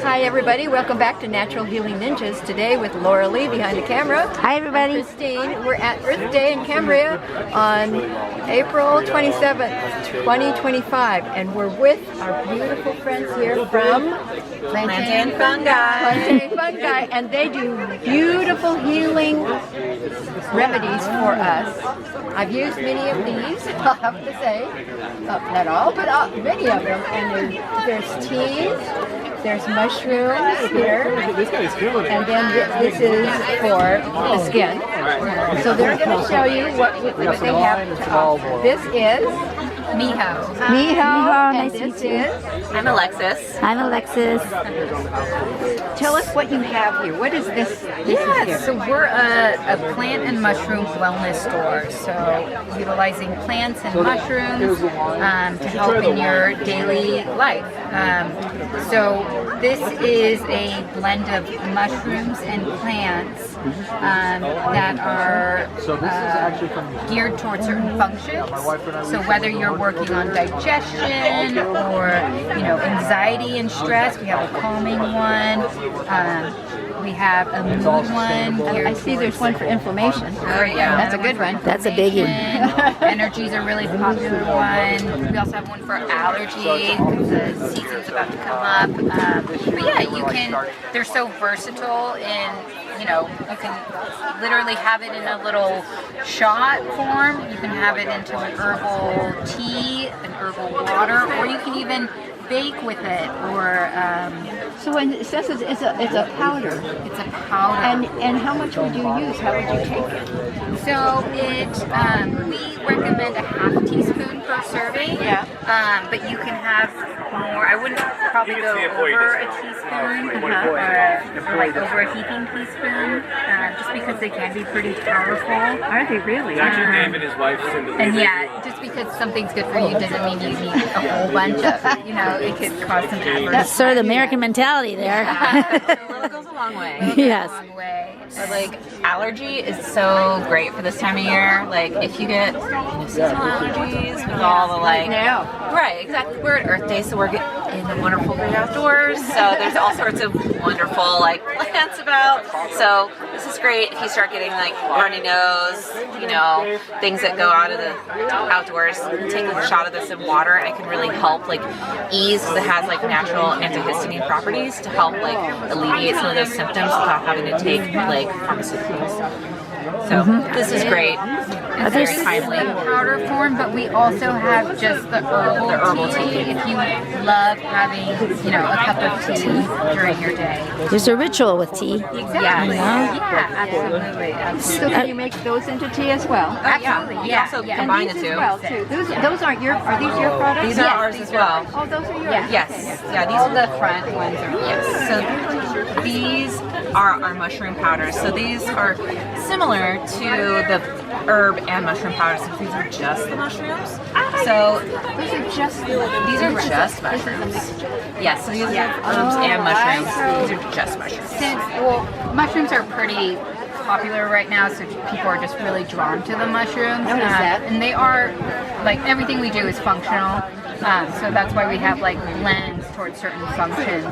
Hi everybody, welcome back to Natural Healing Ninjas. Today with Laura Lee behind the camera. Hi everybody. I'm Christine. We're at Earth Day in Cambria on April 27th, 2025. And we're with our beautiful friends here from Plantae and Fungi. Plantae and Fungi. And they do beautiful healing remedies for us. I've used many of these, I'll have to say. Not all, but many of them. And there's teas. There's mushrooms here, and then this is for the skin. So they're going to show you what they have to offer. This is Miho, and nice to this meet you. is... I'm Alexis. I'm Alexis. Tell us what you have here. What is this? So we're a plant and mushroom wellness store. So utilizing plants and mushrooms to help in your daily life. So this is a blend of mushrooms and plants that are geared towards certain functions. So whether you're working on digestion or anxiety and stress, we have a calming one. We have a mood one. I see there's one for inflammation. Oh yeah, That's a good one. That's a biggie. Energies are really popular one. We also have one for allergy because the season's about to come up. But yeah, you can. They're so versatile in. You can literally have it in a little shot form. You can have it into an herbal tea, an herbal water, or you can even bake with it. Or So when it says it's a powder, it's a powder. and how much would you use? How would you take it? So we recommend a half teaspoon per serving. Yeah. But you can have more. I wouldn't probably go over a teaspoon, or like over a heaping teaspoon, just because they can be pretty powerful. Are they really? David, his wife, And yeah, just because something's good for you doesn't mean you need a whole bunch of it. It could cause some adverse. That's sort of the American mentality there. A little goes a long way. Yes. Long way. But like allergy is so great for this time of year. Like if you get seasonal allergies with all the right, exactly. We're at Earth Day, so we're in the wonderful great outdoors. So there's all sorts of wonderful plants about. So this is great if you start getting runny nose, things that go out of the outdoors. Take a shot of this in water, and it can really help ease because it has natural antihistamine properties to help alleviate some of those symptoms without having to take pharmaceuticals. So this is great. It's very timely. Powder form, but we also have just the herbal tea. If you love having, a cup of tea during your day. There's a ritual with tea. Exactly. Yeah, absolutely. So can you make those into tea as well? Absolutely. You also combine the These two. as well too. Those aren't your. Are these your products? These are ours as well. Oh, those are yours. Yes. Yeah, these All the front ones are So these are our mushroom powders. So these are similar to the herb and mushroom powders. So these are just the mushrooms. So These are just mushrooms. Yes, so these are herbs and mushrooms. These are just mushrooms. Mushrooms are pretty popular right now, so people are just really drawn to the mushrooms. Notice that. And they are, everything we do is functional. So that's why we have blends towards certain functions.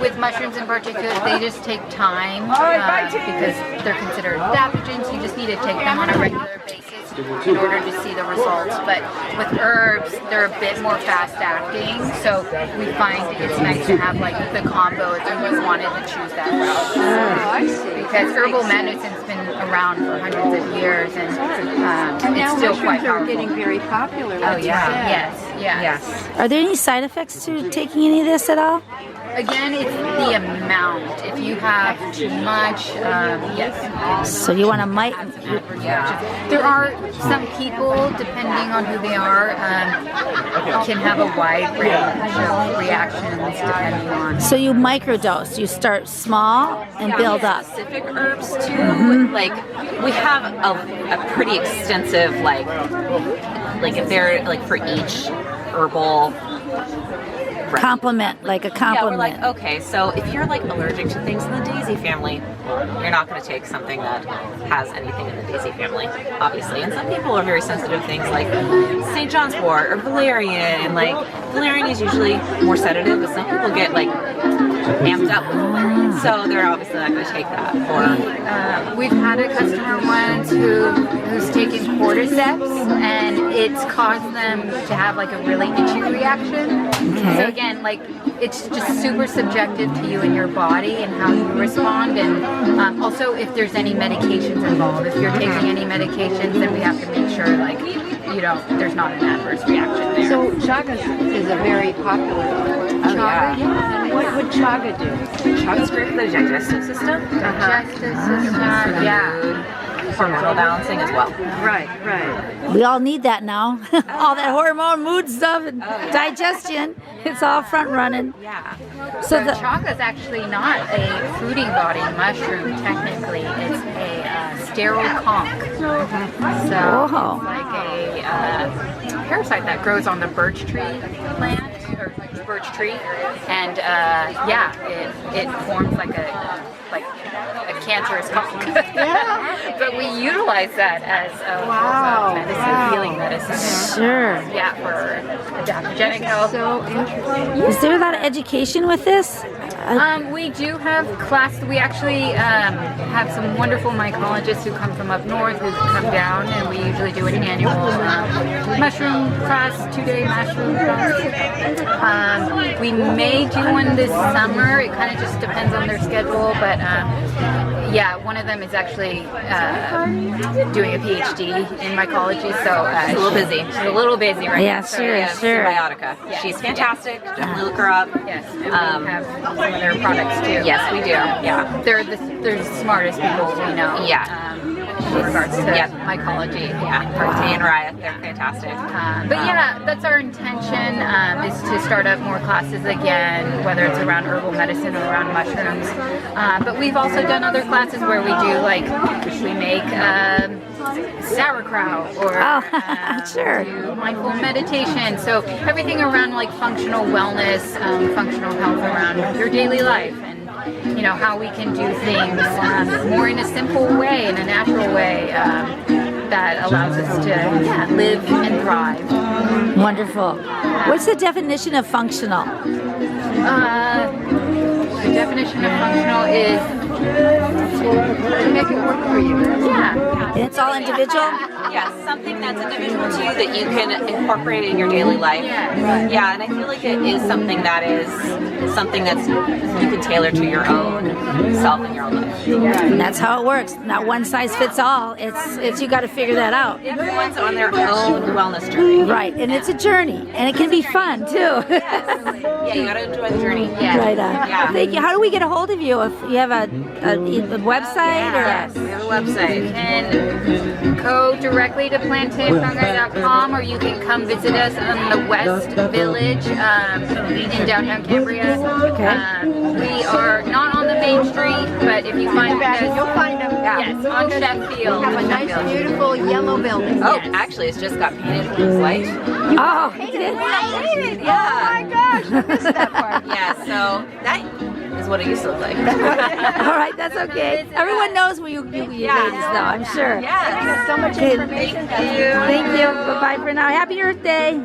With mushrooms in particular, they just take time because they're considered adaptogens. You just need to take them on a regular basis in order to see the results. But with herbs, they're a bit more fast acting, so we find it's nice to have the combo if you wanted to choose that route. Oh, I see. Because herbal medicine's been around for hundreds of years, and Now it's still quite mushrooms are powerful. getting very popular. Oh like you yeah, said. yes. Are there any side effects to taking any of this at all? Again, it's the amount. If you have too much, yes. So you want to There are some people, depending on who they are, can have a wide range of reactions depending on. So you microdose. You start small and build up. Specific herbs too. We have a pretty extensive if they're for each herbal Right. Compliment, like a Yeah, compliment. we're like, okay, so if you're like allergic to things in the daisy family, you're not going to take something that has anything in the daisy family, obviously. And some people are very sensitive to things like St. John's wort or valerian. And like, valerian is usually more sedative, but some people get like amped up. So they're obviously not going to take that. Or We've had a customer once who's taken cordyceps, and it's caused them to have like a really itchy reaction. Okay. So again, like it's just super subjective to you and your body and how you respond, and also if there's any medications involved. If you're taking any medications, then we have to make sure like there's not an adverse reaction there. So chaga is a very popular chaga. yeah. And what would chaga do? chaga's great for the digestive system. Digestive system, Hormonal balancing as well. Right. We all need that now. All that hormone, mood stuff, and digestion. It's all front running. Yeah. So the chaga is actually not a fruiting body mushroom. Technically, it's a sterile conch. So Whoa. it's like a parasite that grows on the birch tree plant or birch tree, and it forms like a cancerous conch. But we utilize that as a Wow. medicine, healing medicine. sure. Yeah, for adaptogenic health. So interesting. Is there a lot of education with this? We do have class. We actually have some wonderful mycologists who come from up north who come down, and we usually do an annual mushroom class, 2-day mushroom class. We may do one this summer. It kind of just depends on their schedule, but one of them is actually doing a PhD in mycology, so She's a little busy. She's a little busy right Yeah, now. So, sure. Symbiotica. Yes. She's fantastic. Definitely look her up. Yes, and we have some of their products too. Yes, we do. Yeah. They're the smartest people we know. Yeah. In regards to Yep. mycology. Yeah. Plantae and Riot, they're fantastic. But that's our intention is to start up more classes again, whether it's around herbal medicine or around mushrooms. But we've also done other classes where we do we make sauerkraut or Sure. do mindful meditation. So everything around like functional wellness, functional health around your daily life, and how we can do things more in a simple way, in a natural way that allows us to live and thrive. Wonderful. What's the definition of functional? The definition of functional is To make it work for you. It's all individual? Yes, something that's individual to you that you can incorporate in your daily life. Yeah, and I feel like it is something that you can tailor to your own self and your own life. And that's how it works. Not one size fits all. It's you got to figure that out. Everyone's on their own wellness journey. Right, and it's a journey, and it can be fun too. Yeah, you gotta enjoy the journey. Right on. Yeah. Thank you. How do we get a hold of you? If you have a website Yes, we have a website. and go directly to plantaefungi.com, or you can come visit us on the West Village in downtown Cambria. We are not on the main street, but if you find us, You'll find them. yes, on Sheffield. We have a nice, beautiful yellow building. Oh, actually, it's just got painted white. Oh, Yeah. Oh my gosh, I missed that part. Yeah, so that is what it used to look like. all right, that's okay. Everyone knows who you ladies know, I'm sure. Yeah. So much Okay. information. Thank you. Bye-bye for now. Happy Earth Day.